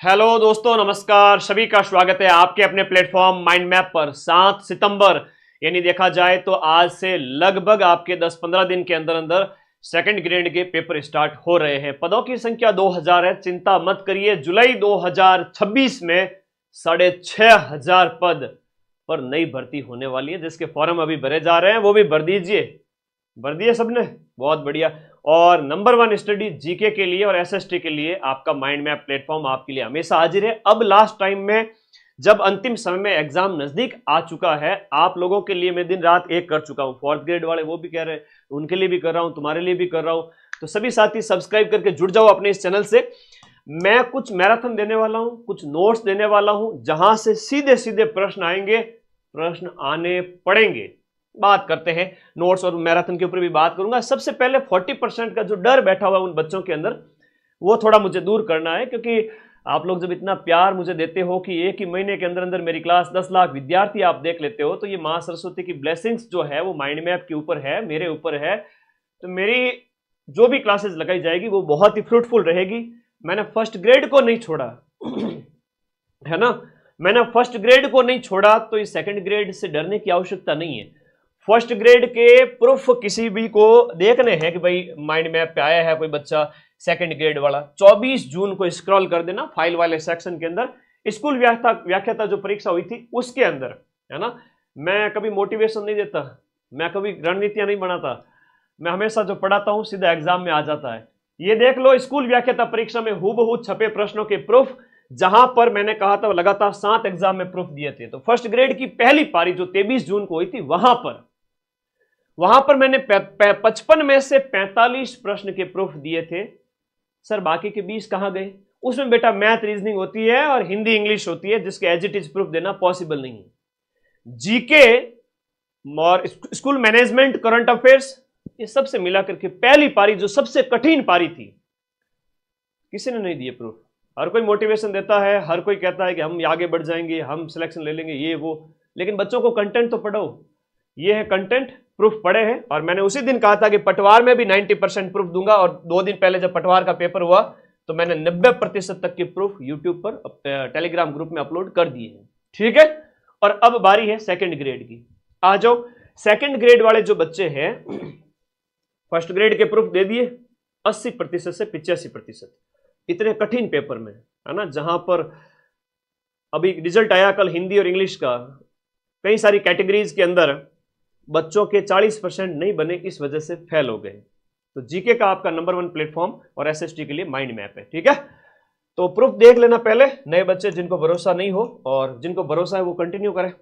Hello दोस्तों, नमस्कार। सभी का स्वागत है आपके अपने प्लेटफॉर्म माइंड मैप पर। 7 सितंबर यानी देखा जाए तो आज से लगभग आपके 10-15 दिन के अंदर अंदर सेकंड ग्रेड के पेपर स्टार्ट हो रहे हैं। पदों की संख्या 2000 है, चिंता मत करिए। जुलाई 2026 में 6500 पद पर नई भर्ती होने वाली है, जिसके फॉर्म अभी भरे जा रहे हैं, वो भी भर दीजिए। भर दिए सबने, बहुत बढ़िया। और नंबर 1 स्टडी जीके के लिए और एसएसटी के लिए आपका माइंड मैप प्लेटफॉर्म आपके लिए हमेशा हाजिर है। अब लास्ट टाइम में जब अंतिम समय में एग्जाम नजदीक आ चुका है, आप लोगों के लिए मैं दिन रात एक कर चुका हूं। 4th ग्रेड वाले वो भी कह रहे हैं, उनके लिए भी कर रहा हूं, तुम्हारे लिए भी कर रहा हूं। तो सभी साथी सब्सक्राइब करके जुड़ जाओ अपने इस चैनल से। मैं कुछ मैराथन देने वाला हूं, कुछ नोट्स देने वाला हूं, जहां से सीधे सीधे प्रश्न आएंगे, प्रश्न आने पड़ेंगे। बात करते हैं नोट्स और मैराथन के ऊपर भी बात करूंगा। सबसे पहले 40% का जो डर बैठा हुआ है उन बच्चों के अंदर, वो थोड़ा मुझे दूर करना है, क्योंकि आप लोग जब इतना प्यार मुझे देते हो कि एक ही महीने के अंदर अंदर मेरी क्लास 10 लाख विद्यार्थी आप देख लेते हो, तो ये मां सरस्वती की ब्लेसिंग्स जो है वो माइंड मैप के ऊपर है, मेरे ऊपर है। तो मेरी जो भी क्लासेस लगाई जाएगी वो बहुत ही फ्रूटफुल रहेगी। मैंने फर्स्ट ग्रेड को नहीं छोड़ा है ना, मैंने फर्स्ट ग्रेड को नहीं छोड़ा, तो इस सेकंड ग्रेड से डरने की आवश्यकता नहीं है। फर्स्ट ग्रेड के प्रूफ किसी भी को देखने हैं कि भाई माइंड मैप पे आया है कोई बच्चा सेकंड ग्रेड वाला, 24 जून को स्क्रॉल कर देना फाइल वाले सेक्शन के अंदर, स्कूल व्याख्याता जो परीक्षा हुई थी उसके अंदर, है ना। मैं कभी मोटिवेशन नहीं देता, मैं कभी रणनीतियां नहीं बनाता, मैं हमेशा जो पढ़ाता हूं सीधा एग्जाम में आ जाता है। ये देख लो, स्कूल व्याख्याता परीक्षा में हूबहू छपे प्रश्नों के प्रूफ, जहां पर मैंने कहा था लगातार 7 एग्जाम में प्रूफ दिए थे। तो फर्स्ट ग्रेड की पहली पारी जो 23 जून को हुई थी, वहां पर मैंने 55 में से 45 प्रश्न के प्रूफ दिए थे। सर बाकी के 20 कहां गए? उसमें बेटा मैथ रीजनिंग होती है और हिंदी इंग्लिश होती है, जिसके एज इट इज प्रूफ देना पॉसिबल नहीं है। जीके और स्कूल मैनेजमेंट, करंट अफेयर्स, ये सबसे मिला करके पहली पारी जो सबसे कठिन पारी थी, किसी ने नहीं दिए प्रूफ। हर कोई मोटिवेशन देता है, हर कोई कहता है कि हम आगे बढ़ जाएंगे, हम सिलेक्शन ले लेंगे, ये वो, लेकिन बच्चों को कंटेंट तो पढ़ो। ये है कंटेंट, प्रूफ पड़े हैं। और मैंने उसी दिन कहा था कि पटवार में भी 90% प्रूफ दूंगा, और 2 दिन पहले जब पटवार का पेपर हुआ तो मैंने 90% तक के प्रूफ यूट्यूब पर टेलीग्राम ग्रुप में अपलोड कर दिए हैं। ठीक है, और अब बारी है सेकंड ग्रेड की। आ जाओ, सेकंड ग्रेड वाले जो बच्चे हैं, फर्स्ट ग्रेड के प्रूफ दे दिए 80% से 85%, इतने कठिन पेपर में, है ना, जहां पर अभी रिजल्ट आया कल हिंदी और इंग्लिश का, कई सारी कैटेगरीज के अंदर बच्चों के 40% नहीं बने, इस वजह से फेल हो गए। तो जीके का आपका नंबर 1 प्लेटफॉर्म और एसएसटी के लिए माइंड मैप है। ठीक है, तो प्रूफ देख लेना पहले, नए बच्चे जिनको भरोसा नहीं हो, और जिनको भरोसा है वो कंटिन्यू करें।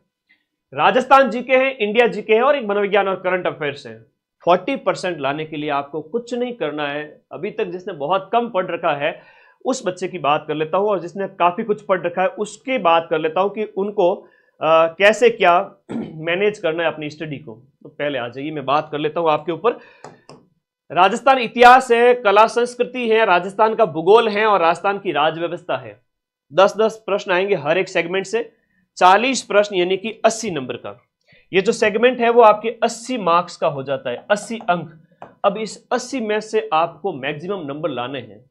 राजस्थान जीके है, इंडिया जीके है, और एक मनोविज्ञान और करंट अफेयर्स है। 40% लाने के लिए आपको कुछ नहीं करना है। अभी तक जिसने बहुत कम पढ़ रखा है उस बच्चे की बात कर लेता हूं, और जिसने काफी कुछ पढ़ रखा है उसकी बात कर लेता हूं कि उनको कैसे क्या मैनेज करना है अपनी स्टडी को। तो पहले आ जाइए, मैं बात कर लेता हूं आपके ऊपर। राजस्थान इतिहास है, कला संस्कृति है, राजस्थान का भूगोल है, और राजस्थान की राज व्यवस्था है। 10-10 प्रश्न आएंगे हर एक सेगमेंट से, 40 प्रश्न यानी कि 80 नंबर का। ये जो सेगमेंट है वो आपके 80 मार्क्स का हो जाता है, 80 अंक। अब इस 80 में से आपको मैक्सिमम नंबर लाने हैं।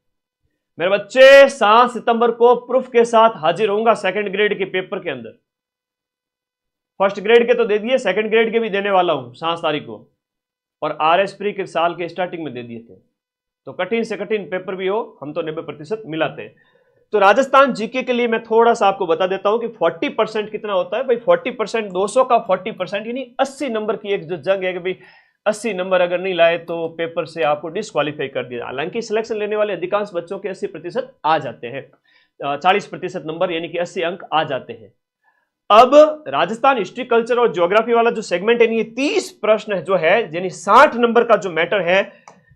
मेरे बच्चे 7 सितंबर को प्रूफ के साथ हाजिर होऊंगा सेकंड ग्रेड के पेपर के अंदर। फर्स्ट ग्रेड के तो दे दिए, सेकंड ग्रेड के भी देने वाला हूं 7 तारीख को, और आरएस प्री के साल के स्टार्टिंग में दे दिए थे। तो कठिन से कठिन पेपर भी हो, हम तो 90% मिलाते हैं। तो राजस्थान जीके के लिए मैं थोड़ा सा आपको बता देता हूं कि 40% कितना होता है भाई। 40%, 200 का 40% यानी 80 नंबर की एक जो जंग है कि भाई 80 नंबर अगर नहीं लाए तो पेपर से आपको डिस्क्वालीफाई कर दिया। हालांकि सिलेक्शन लेने वाले अधिकांश बच्चों के 80% आ जाते हैं, 40% नंबर यानी कि 80 अंक आ जाते हैं। अब राजस्थान हिस्ट्री, कल्चर और ज्योग्राफी वाला जो सेगमेंट है, ये 30 प्रश्न जो है, यानी 60 नंबर का जो मैटर है,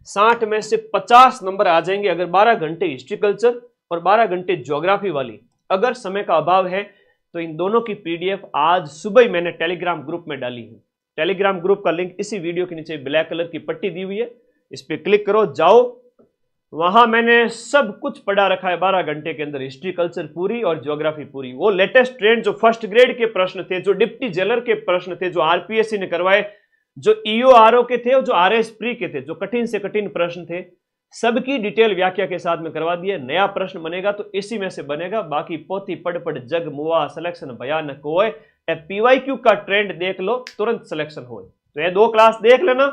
60 में से 50 नंबर आ जाएंगे अगर 12 घंटे हिस्ट्री कल्चर और 12 घंटे ज्योग्राफी वाली। अगर समय का अभाव है तो इन दोनों की पीडीएफ आज सुबह ही मैंने टेलीग्राम ग्रुप में डाली है। टेलीग्राम ग्रुप का लिंक इसी वीडियो के नीचे ब्लैक कलर की पट्टी दी हुई है, इस पर क्लिक करो, जाओ, वहां मैंने सब कुछ पढ़ा रखा है 12 घंटे के अंदर, हिस्ट्री कल्चर पूरी और ज्योग्राफी पूरी। वो लेटेस्ट ट्रेंड जो फर्स्ट ग्रेड के प्रश्न थे, जो डिप्टी जेलर के प्रश्न थे, जो आरपीएससी ने करवाए, जो ईओआरओ के थे और जो आरएस प्री के थे, जो कठिन से कठिन प्रश्न थे, सबकी डिटेल व्याख्या के साथ में करवा दिए। नया प्रश्न बनेगा तो इसी में से बनेगा, बाकी पोथी पढ़ पढ़ जग मुआ सिलेक्शन भयानक होए। PYQ का ट्रेंड देख लो, तुरंत सिलेक्शन हो। तो ये 2 क्लास देख लेना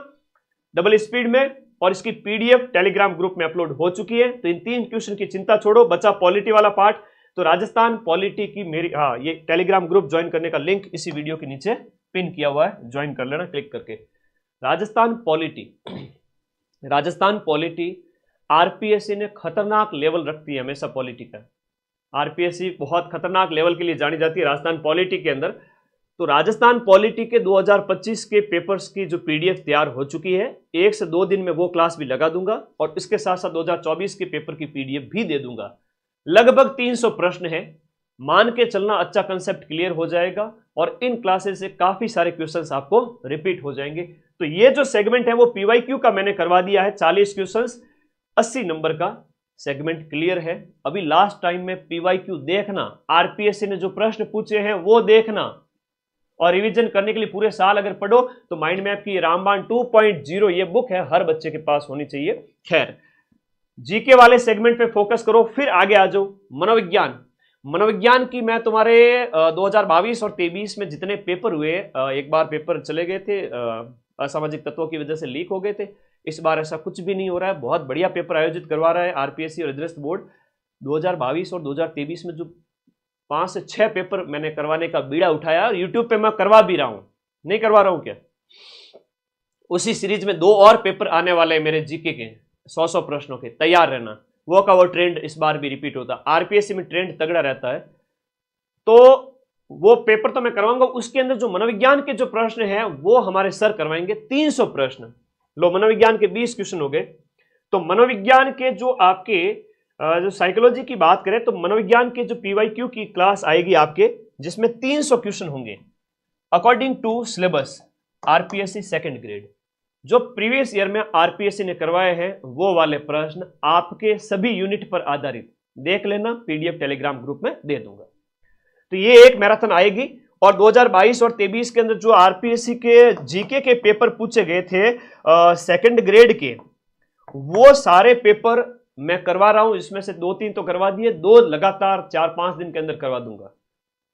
डबल स्पीड में, और इसकी PDF टेलीग्राम ग्रुप में अपलोड हो चुकी है। तो इन 3 क्वेश्चन की चिंता छोड़ो, बचा पॉलिटी वाला पार्ट। तो राजस्थान पॉलिटी की मेरी ये टेलीग्राम ग्रुप ज्वाइन करने का लिंक इसी वीडियो के नीचे पिन किया हुआ है, ज्वाइन कर लेना क्लिक करके। राजस्थान पॉलिटी आरपीएससी ने खतरनाक लेवल रखती है हमेशा पॉलिटी का। आरपीएससी बहुत खतरनाक लेवल के लिए जानी जाती है राजस्थान पॉलिटी के अंदर। तो राजस्थान पॉलिटी के 2025 के पेपर्स की जो PDF तैयार हो चुकी है, 1 से 2 दिन में वो क्लास भी लगा दूंगा, और इसके साथ साथ 2024 के पेपर की PDF भी दे दूंगा। लगभग 300 प्रश्न है, मान के चलना अच्छा कंसेप्ट क्लियर हो जाएगा, और इन क्लासेस से काफी सारे क्वेश्चंस आपको रिपीट हो जाएंगे। तो ये जो सेगमेंट है वो PYQ का मैंने करवा दिया है, 40 क्वेश्चंस 80 नंबर का सेगमेंट क्लियर है। अभी लास्ट टाइम में PYQ देखना, आरपीएससी ने जो प्रश्न पूछे हैं वो देखना, और रिवीजन करने के लिए पूरे साल अगर पढ़ो तो माइंड मैप की रामबाण 2.0 ये बुक है, हर बच्चे के पास होनी चाहिए। खैर, जीके वाले सेगमेंट पे फोकस करो, फिर आगे आ जाओ। मनोविज्ञान की मैं तुम्हारे 2022 और 2023 में जितने पेपर हुए, एक बार पेपर चले गए थे, असामाजिक तत्वों की वजह से लीक हो गए थे। इस बार ऐसा कुछ भी नहीं हो रहा है, बहुत बढ़िया पेपर आयोजित करवा रहा है आरपीएससी और अधीनस्थ बोर्ड। 2022 और 2023 में जो 5 से 6 पेपर मैंने करवाने का बीड़ा उठाया, और यूट्यूब पे मैं करवा भी रहा हूं, नहीं करवा रहा हूं क्या। उसी सीरीज में 2 और पेपर आने वाले हैं मेरे जीके के 100 प्रश्नों के, तैयार रहना। वो का वो ट्रेंड इस बार भी रिपीट होता, आरपीएससी में ट्रेंड तगड़ा रहता है। तो वो पेपर तो मैं करवाऊंगा, उसके अंदर जो मनोविज्ञान के जो प्रश्न हैं वो हमारे सर करवाएंगे। 300 प्रश्न, लो मनोविज्ञान के 20 क्वेश्चन हो गए। तो मनोविज्ञान के जो आपके जो साइकोलॉजी की बात करें, तो मनोविज्ञान के जो PYQ की क्लास आएगी आपके, जिसमें 300 क्वेश्चन होंगे according to syllabus RPSC second grade. जो प्रीवियस ईयर में आरपीएससी ने करवाए हैं वो वाले प्रश्न आपके सभी यूनिट पर आधारित, देख लेना, PDF टेलीग्राम ग्रुप में दे दूंगा। तो ये एक मैराथन आएगी। और 2022 और 2023 के अंदर जो आरपीएससी के जीके के पेपर पूछे गए थे सेकंड ग्रेड के, वो सारे पेपर मैं करवा रहा हूं। इसमें से 2-3 तो करवा दिए, 2 लगातार 4-5 दिन के अंदर करवा दूंगा,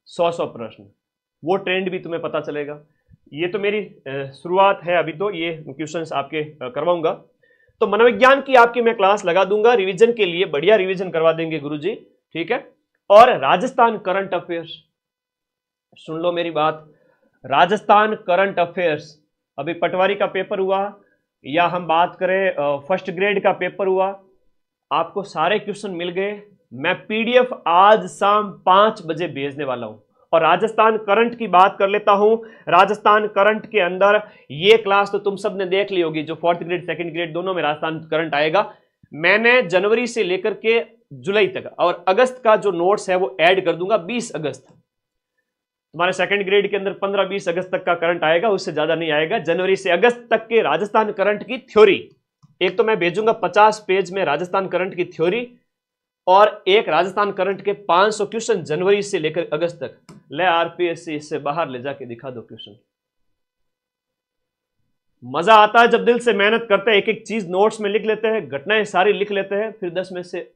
100 प्रश्न। वो ट्रेंड भी तुम्हें पता चलेगा। ये तो मेरी शुरुआत है, अभी तो ये क्वेश्चंस आपके करवाऊंगा। तो मनोविज्ञान की आपकी मैं क्लास लगा दूंगा रिवीजन के लिए, बढ़िया रिवीजन करवा देंगे गुरुजी, ठीक है। और राजस्थान करंट अफेयर्स, सुन लो मेरी बात, राजस्थान करंट अफेयर्स, अभी पटवारी का पेपर हुआ या हम बात करें फर्स्ट ग्रेड का पेपर हुआ, आपको सारे क्वेश्चन मिल गए। मैं PDF आज शाम 5 बजे भेजने वाला हूं। और राजस्थान करंट की बात कर लेता हूं। राजस्थान करंट के अंदर ये क्लास तो तुम सब ने देख ली होगी, जो 4th ग्रेड 2nd ग्रेड दोनों में राजस्थान करंट आएगा। मैंने जनवरी से लेकर के जुलाई तक और अगस्त का जो नोट्स है वो ऐड कर दूंगा। 20 अगस्त तुम्हारे 2nd ग्रेड के अंदर 15-20 अगस्त तक का करंट आएगा, उससे ज्यादा नहीं आएगा। जनवरी से अगस्त तक के राजस्थान करंट की थ्योरी एक तो मैं भेजूंगा 50 पेज में राजस्थान करंट की थ्योरी, और एक राजस्थान करंट के 500 क्वेश्चन जनवरी से लेकर अगस्त तक। ले आरपीएससी इससे बाहर ले जाके दिखा दो क्वेश्चन। मजा आता है जब दिल से मेहनत करते हैं, एक एक चीज नोट्स में लिख लेते हैं, घटनाएं सारी लिख लेते हैं, फिर 10 में से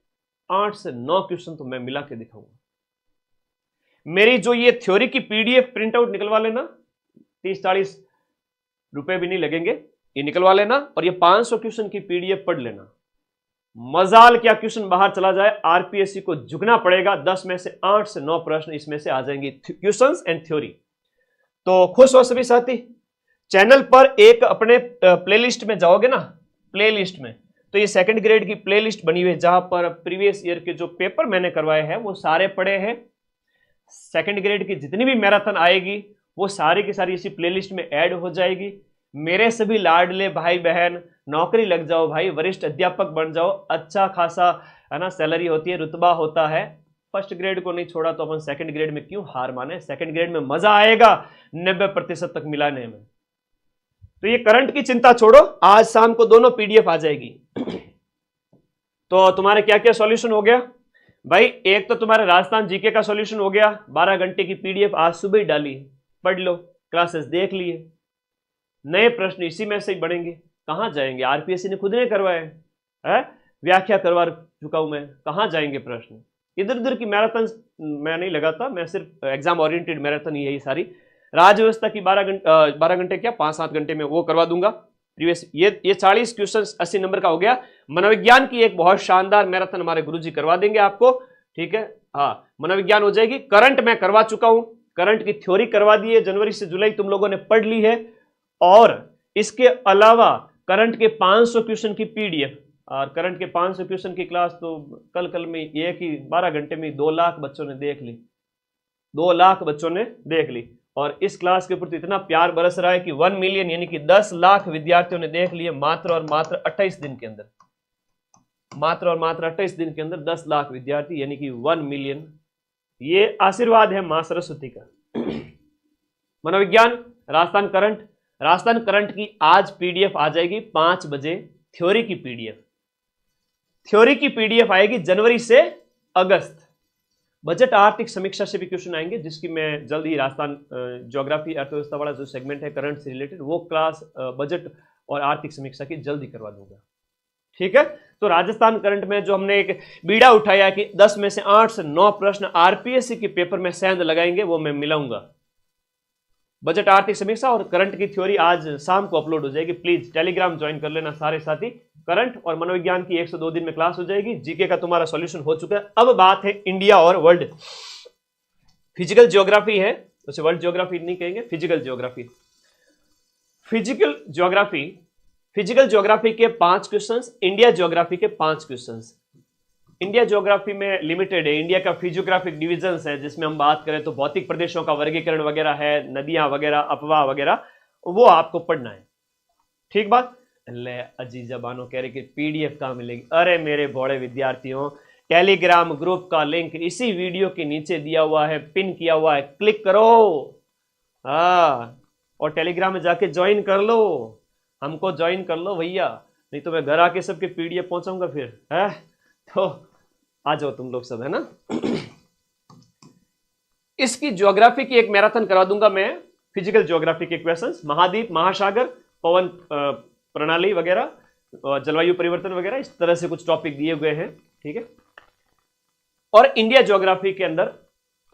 8 से 9 क्वेश्चन तो मैं मिला के दिखाऊंगा। मेरी जो ये थ्योरी की PDF प्रिंट आउट निकलवा लेना, 30-40 रुपए भी नहीं लगेंगे, ये निकलवा लेना, और ये 500 क्वेश्चन की PDF पढ़ लेना। मजाल क्या क्वेश्चन बाहर चला जाए, आरपीएससी को झुकना पड़ेगा। 10 में से 8 से 9 प्रश्न इसमें से आ जाएंगे, क्वेश्चंस एंड थ्योरी। तो खुश हो सभी साथी। चैनल पर एक अपने प्लेलिस्ट में जाओगे ना, प्लेलिस्ट में, तो ये 2nd ग्रेड की प्लेलिस्ट बनी हुई है, जहां पर प्रीवियस ईयर के जो पेपर मैंने करवाए हैं वो सारे पड़े हैं। 2nd ग्रेड की जितनी भी मैराथन आएगी वो सारी की सारी इसी प्लेलिस्ट में ऐड हो जाएगी। मेरे सभी लाडले भाई बहन, नौकरी लग जाओ भाई, वरिष्ठ अध्यापक बन जाओ, अच्छा खासा है ना सैलरी होती है, रुतबा होता है। फर्स्ट ग्रेड को नहीं छोड़ा तो अपन 2nd ग्रेड में क्यों हार माने। 2nd ग्रेड में मजा आएगा 90% तक मिलाने में। तो ये करंट की चिंता छोड़ो, आज शाम को दोनों PDF आ जाएगी। तो तुम्हारे क्या क्या सॉल्यूशन हो गया भाई? एक तो तुम्हारे राजस्थान जीके का सॉल्यूशन हो गया, 12 घंटे की PDF आज सुबह ही डाली, पढ़ लो, क्लासेस देख लिए, नए प्रश्न इसी में से ही बढ़ेंगे। कहां जाएंगे, आरपीएससी ने खुद ने करवाए है। व्याख्या करवा चुका हूं मैं, कहां जाएंगे प्रश्न। इधर उधर की मैराथन मैं नहीं लगाता, मैं सिर्फ एग्जाम ओरिएंटेड मैराथन ही है ये सारी। राज्य व्यवस्था की 12 घंटे क्या 5-7 घंटे में वो करवा दूंगा प्रीवियस। ये 40 क्वेश्चन 80 नंबर का हो गया। मनोविज्ञान की एक बहुत शानदार मैराथन हमारे गुरुजी करवा देंगे आपको, ठीक है। हाँ, मनोविज्ञान हो जाएगी। करंट मैं करवा चुका हूं, करंट की थ्योरी करवा दी है, जनवरी से जुलाई तुम लोगों ने पढ़ ली है। और इसके अलावा करंट के 500 क्वेश्चन की पीडीएफ, और करंट के 500 क्वेश्चन की क्लास तो कल में एक ही 12 घंटे में 2 लाख बच्चों ने देख ली, 2 लाख बच्चों ने देख ली। और इस क्लास के प्रति इतना प्यार बरस रहा है कि 1 मिलियन यानी कि 10 लाख विद्यार्थियों ने देख लिए मात्र और मात्र 28 दिन के अंदर। मात्र और मात्र 28 दिन के अंदर 10 लाख विद्यार्थी यानी कि 1 मिलियन। ये आशीर्वाद है मां सरस्वती का। मनोविज्ञान, राजस्थान करंट की आज पीडीएफ आ जाएगी 5 बजे। थ्योरी की पीडीएफ आएगी जनवरी से अगस्त। बजट आर्थिक समीक्षा से भी क्वेश्चन आएंगे, जिसकी मैं जल्द ही राजस्थान ज्योग्राफी अर्थव्यवस्था वाला जो सेगमेंट है करंट से रिलेटेड, वो क्लास बजट और आर्थिक समीक्षा की जल्दी करवा दूंगा, ठीक है। तो राजस्थान करंट में जो हमने एक बीड़ा उठाया कि 10 में से 8 से 9 प्रश्न आरपीएससी के पेपर में सेंध लगाएंगे, वो मैं मिलाऊंगा। बजट आर्थिक समीक्षा और करंट की थ्योरी आज शाम को अपलोड हो जाएगी। प्लीज टेलीग्राम ज्वाइन कर लेना सारे साथी। करंट और मनोविज्ञान की 102 दिन में क्लास हो जाएगी। जीके का तुम्हारा सॉल्यूशन हो चुका है। अब बात है इंडिया और वर्ल्ड। फिजिकल ज्योग्राफी है, उसे वर्ल्ड ज्योग्राफी नहीं कहेंगे, फिजिकल ज्योग्राफी के 5 क्वेश्चंस, इंडिया ज्योग्राफी के 5 क्वेश्चंस। इंडिया ज्योग्राफी में लिमिटेड है, इंडिया का फिजियोग्राफिक डिविजन्स है, जिसमें हम बात करें तो भौतिक प्रदेशों का वर्गीकरण वगैरह है, नदियां वगैरह, अपवाह वगैरह, वो आपको पढ़ना है, ठीक बात। ले अजीजा बानो कह रहे कि पीडीएफ कहां मिलेगी। अरे मेरे बड़े विद्यार्थियों, टेलीग्राम ग्रुप का लिंक इसी वीडियो के नीचे दिया हुआ है, पिन किया हुआ है, क्लिक करो और टेलीग्राम में जाके ज्वाइन कर लो, हमको ज्वाइन कर लो भैया, नहीं तो मैं घर आके सबके पीडीएफ पहुंचाऊंगा फिर है। तो आ जाओ तुम लोग सब, है ना। इसकी ज्योग्राफी की एक मैराथन करा दूंगा मैं, फिजिकल ज्योग्राफी के क्वेश्चंस, महाद्वीप, महासागर, पवन प्रणाली वगैरह, जलवायु परिवर्तन वगैरह, इस तरह से कुछ टॉपिक दिए हुए हैं, ठीक है। और इंडिया ज्योग्राफी के अंदर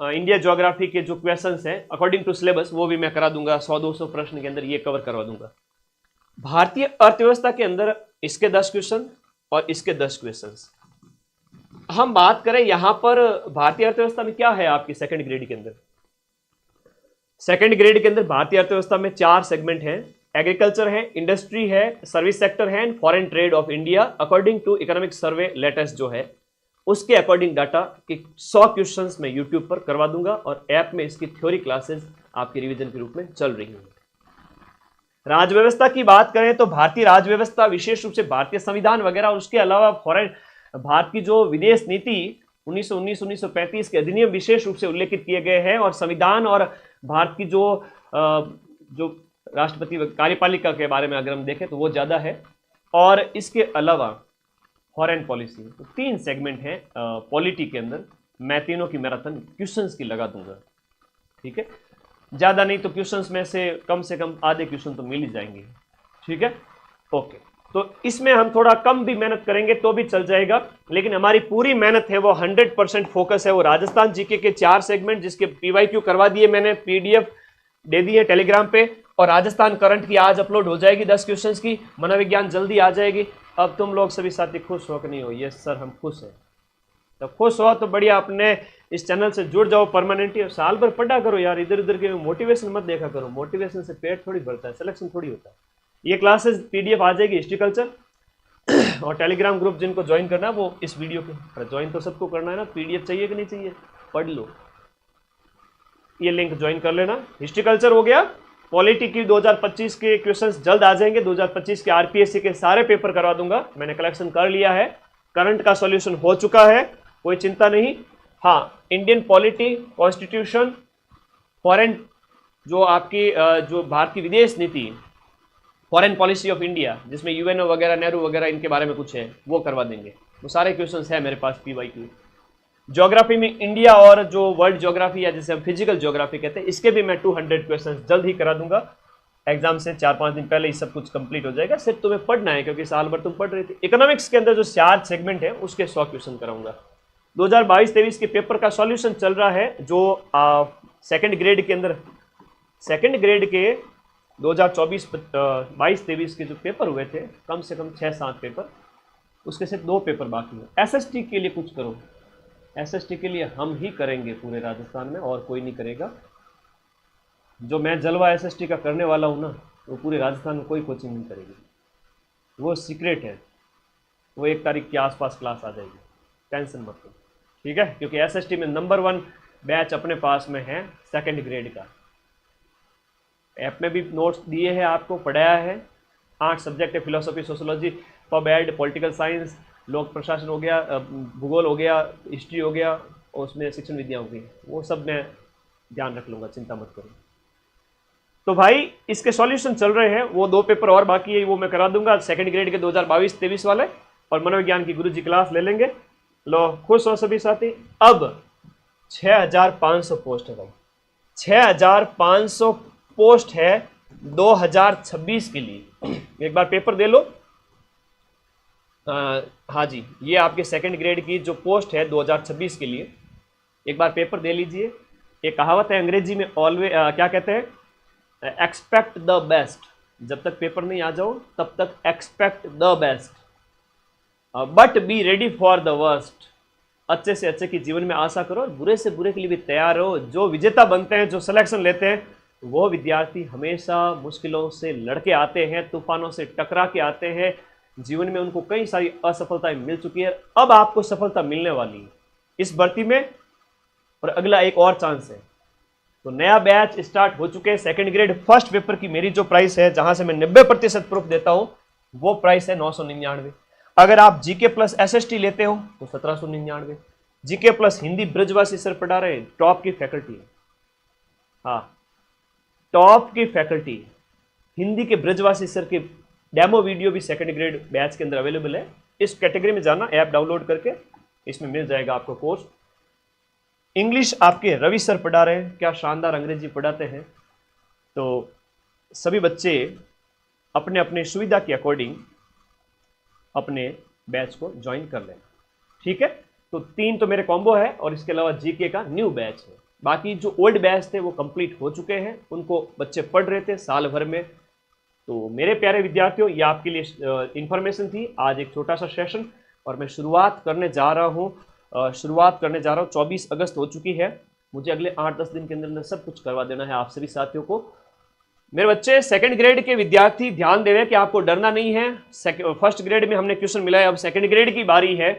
इंडिया ज्योग्राफी के जो क्वेश्चंस हैं अकॉर्डिंग टू सिलेबस, वो भी मैं करा दूंगा। 100-200 प्रश्न के अंदर ये कवर करवा दूंगा। भारतीय अर्थव्यवस्था के अंदर इसके 10 क्वेश्चन और इसके 10 क्वेश्चंस। हम बात करें यहां पर भारतीय अर्थव्यवस्था में क्या है आपकी सेकंड ग्रेड के अंदर। सेकंड ग्रेड के अंदर भारतीय अर्थव्यवस्था में 4 सेगमेंट हैं। एग्रीकल्चर है, इंडस्ट्री है, सर्विस सेक्टर है and foreign trade of India according to economic survey latest जो है उसके अकॉर्डिंग डाटा के 100 क्वेश्चंस मैं यूट्यूब पर करवा दूंगा और ऐप में इसकी थ्योरी क्लासेस आपकी रिवीजन के रूप में चल रही हैं। राज्य व्यवस्था की बात करें तो भारतीय राज्य व्यवस्था विशेष रूप से भारतीय संविधान वगैरह और उसके अलावा फॉरेन भारत की जो विदेश नीति 1919-1935 के अधिनियम विशेष रूप से उल्लेखित किए गए हैं और संविधान और भारत की जो राष्ट्रपति कार्यपालिका के बारे में अगर हम देखें तो वो ज्यादा है। और इसके अलावा फॉरेन पॉलिसी, तो 3 सेगमेंट हैं पॉलिटी के अंदर। मैं तीनों की मैराथन क्वेश्चंस की लगा दूंगा, ठीक है। ज्यादा नहीं तो क्वेश्चंस में से कम आधे क्वेश्चन तो मिल ही जाएंगे, ठीक है, ओके। तो इसमें हम थोड़ा कम भी मेहनत करेंगे तो भी चल जाएगा, लेकिन हमारी पूरी मेहनत है वो 100% फोकस है वो राजस्थान जीके के 4 सेगमेंट, जिसके पीवाईक्यू करवा दिए मैंने, पीडीएफ दे दी है टेलीग्राम पे। और राजस्थान करंट की आज अपलोड हो जाएगी 10 क्वेश्चंस की, मनोविज्ञान जल्दी आ जाएगी। अब तुम लोग सभी साथी खुश हो कि नहीं हो? यस सर, हम खुश हैं। तो खुश हो तो बढ़िया, अपने इस चैनल से जुड़ जाओ परमानेंटली और साल भर पढ़ा करो यार, इधर उधर के मोटिवेशन मत देखा करो। मोटिवेशन से पेट थोड़ी भरता है, सिलेक्शन थोड़ी होता है। ये क्लासेस पीडीएफ आ जाएगी हिस्ट्री कल्चर और टेलीग्राम ग्रुप जिनको ज्वाइन करना है वो इस वीडियो के ज्वाइन तो सबको करना है ना। पीडीएफ चाहिए कि नहीं चाहिए? पढ़ लो, ये लिंक ज्वाइन कर लेना। हिस्ट्री कल्चर हो गया। पॉलिटी की 2025 के क्वेश्चंस जल्द आ जाएंगे। 2025 के आरपीएससी के सारे पेपर करवा दूंगा, मैंने कलेक्शन कर लिया है। करंट का सॉल्यूशन हो चुका है, कोई चिंता नहीं। हाँ, इंडियन पॉलिटी, कॉन्स्टिट्यूशन, फॉरेन जो आपकी जो भारत की विदेश नीति, फॉरेन पॉलिसी ऑफ इंडिया, जिसमें यूएनओ वगैरह, नेहरू वगैरह इनके बारे में कुछ है, वो करवा देंगे। वो सारे क्वेश्चंस है मेरे पास पीवाईक्यू। ज्योग्राफी में इंडिया और जो वर्ल्ड ज्योग्राफी या जिसे हम फिजिकल ज्योग्राफी कहते हैं, इसके भी मैं 200 क्वेश्चंस जल्द ही करा दूंगा। एग्जाम से 4-5 दिन पहले ही सब कुछ कंप्लीट हो जाएगा। सिर्फ तुम्हें पढ़ना है क्योंकि साल भर तुम पढ़ रहे थे। इकोनॉमिक्स के अंदर जो 4 सेगमेंट है उसके 100 क्वेश्चन कराऊंगा। 2022-23 के पेपर का सॉल्यूशन चल रहा है जो सेकंड ग्रेड के अंदर, सेकंड ग्रेड के 2024-22-23 के जो पेपर हुए थे, कम से कम 6-7 पेपर, उसके सिर्फ 2 पेपर बाकी हैं। एसएसटी के लिए कुछ करो, एसएसटी के लिए हम ही करेंगे पूरे राजस्थान में, और कोई नहीं करेगा। जो मैं जलवा एसएसटी का करने वाला हूँ ना, वो पूरे राजस्थान में कोई कोचिंग नहीं करेगी, वो सीक्रेट है। वो 1 तारीख के आसपास क्लास आ जाएगी, टेंशन मत लो, ठीक है। क्योंकि एसएसटी में नंबर 1 बैच अपने पास में है सेकंड ग्रेड का। ऐप में भी नोट्स दिए हैं आपको, पढ़ाया है। 8 सब्जेक्ट है, philosophy, sociology, pub ad, political science, लोक प्रशासन हो गया, भूगोल हो गया, हिस्ट्री हो गया, और उसमें शिक्षण विद्या हो गई। वो सब मैं ध्यान रख लूँगा, चिंता मत करो। तो भाई इसके सॉल्यूशन चल रहे हैं, वो 2 पेपर और बाकी है, वो मैं करा दूंगा सेकंड ग्रेड के 2022-23 वाले, और मनोविज्ञान की गुरुजी क्लास ले लेंगे। लो, खुश हो सभी साथी। अब 6500 पोस्ट है भाई, 6500 पोस्ट है 2026 के लिए। एक बार पेपर दे लो। हाँ जी, ये आपके सेकंड ग्रेड की जो पोस्ट है 2026 के लिए, एक बार पेपर दे लीजिए। एक कहावत है अंग्रेजी में, ऑलवेज क्या कहते हैं, एक्सपेक्ट द बेस्ट। जब तक पेपर नहीं आ जाओ तब तक expect the best, but be ready for the worst. अच्छे से अच्छे की जीवन में आशा करो, बुरे से बुरे के लिए भी तैयार हो। जो विजेता बनते हैं, जो सिलेक्शन लेते हैं, वो विद्यार्थी हमेशा मुश्किलों से लड़के आते हैं, तूफानों से टकरा के आते हैं। जीवन में उनको कई सारी असफलताएं मिल चुकी है, अब आपको सफलता मिलने वाली है इस भर्ती में, और अगला एक और चांस है। तो नया बैच स्टार्ट हो चुके हैं। सेकंड ग्रेड फर्स्ट पेपर की मेरी जो प्राइस है, जहां से मैं 90% प्रूफ देता हूं, वो प्राइस है 999। अगर आप जीके प्लस एसएसटी लेते हो तो 1799। जीके प्लस हिंदी ब्रजवासी सर पढ़ा रहे, टॉप की फैकल्टी है, हाँ टॉप की फैकल्टी। हिंदी के ब्रजवासी सर के डेमो वीडियो भी सेकंड ग्रेड बैच के अंदर अवेलेबल है। इस कैटेगरी में जाना, ऐप डाउनलोड करके इसमें मिल जाएगा आपको कोर्स। इंग्लिश आपके रवि सर पढ़ा रहे हैं, क्या शानदार अंग्रेजी पढ़ाते हैं। तो सभी बच्चे अपने अपने सुविधा के अकॉर्डिंग अपने बैच को ज्वाइन कर लें, ठीक है। तो 3 तो मेरे कॉम्बो है, और इसके अलावा जीके का न्यू बैच है। बाकी जो ओल्ड बैच थे वो कंप्लीट हो चुके हैं, उनको बच्चे पढ़ रहे थे साल भर में। तो मेरे प्यारे विद्यार्थियों, ये आपके लिए इंफॉर्मेशन थी। आज एक छोटा सा सेशन, और मैं शुरुआत करने जा रहा हूँ 24 अगस्त हो चुकी है। मुझे अगले 8-10 दिन के अंदर सब कुछ करवा देना है आप सभी साथियों को। मेरे बच्चे सेकंड ग्रेड के विद्यार्थी ध्यान दें कि आपको डरना नहीं है। फर्स्ट ग्रेड में हमने क्वेश्चन मिला है, अब सेकंड ग्रेड की बारी है।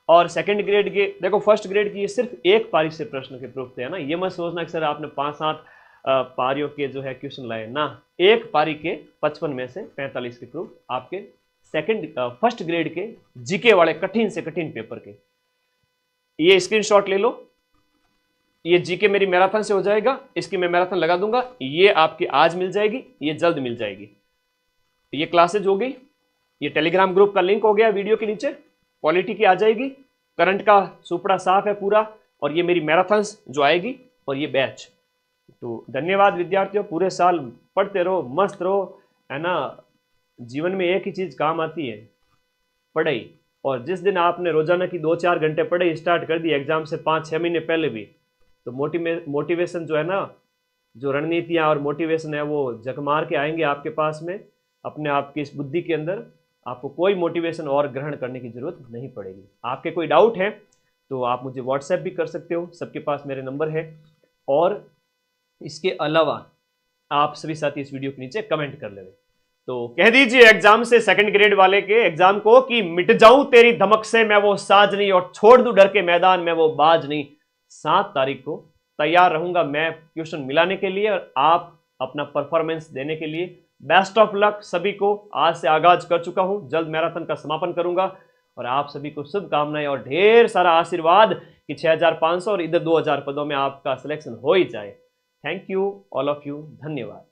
और सेकंड ग्रेड के देखो, फर्स्ट ग्रेड की ये सिर्फ एक पारी से प्रश्न के प्रूफ थे, है ना। ये मत सोचना कि सर आपने 5-7 पारियों के जो है क्वेश्चन लाए ना। एक पारी के 55 में से 45 के प्रूफ आपके फर्स्ट ग्रेड के जीके वाले कठिन से कठिन पेपर के। ये स्क्रीनशॉट ले लो। ये जीके मेरी मैराथन से हो जाएगा, इसकी मैं मैराथन लगा दूंगा। ये आपकी आज मिल जाएगी, ये जल्द मिल जाएगी। ये क्लासेज हो गई, ये टेलीग्राम ग्रुप का लिंक हो गया वीडियो के नीचे, क्वालिटी की आ जाएगी, करंट का सुपड़ा साफ है पूरा, और ये मेरी मैराथन्स जो आएगी, और ये बैच। तो धन्यवाद विद्यार्थियों, पूरे साल पढ़ते रहो, मस्त रहो, है ना। जीवन में एक ही चीज़ काम आती है, पढ़ाई। और जिस दिन आपने रोजाना की 2-4 घंटे पढ़ाई स्टार्ट कर दी एग्जाम से 5-6 महीने पहले भी, तो मोटिवेशन जो है ना, जो रणनीतियाँ और मोटिवेशन है, वो जगमार के आएंगे आपके पास में। अपने आप की इस बुद्धि के अंदर आपको कोई मोटिवेशन और ग्रहण करने की जरूरत नहीं पड़ेगी। आपके कोई डाउट है तो आप मुझे व्हाट्सएप भी कर सकते हो, सबके पास मेरे नंबर है। और इसके अलावा आप सभी साथी इस वीडियो के नीचे कमेंट कर लेंगे। तो कह दीजिए एग्जाम से सेकंड ग्रेड वाले के एग्जाम को कि मिट जाऊं तेरी धमक से मैं वो साज नहीं, और छोड़ दूं डर के मैदान में वो बाज नहीं। 7 तारीख को तैयार रहूंगा मैं क्वेश्चन मिलाने के लिए, और आप अपना परफॉर्मेंस देने के लिए। बेस्ट ऑफ लक सभी को। आज से आगाज कर चुका हूं, जल्द मैराथन का समापन करूंगा, और आप सभी को शुभकामनाएं और ढेर सारा आशीर्वाद कि 6500 और इधर 2000 पदों में आपका सिलेक्शन हो ही जाए। Thank you all of you, धन्यवाद।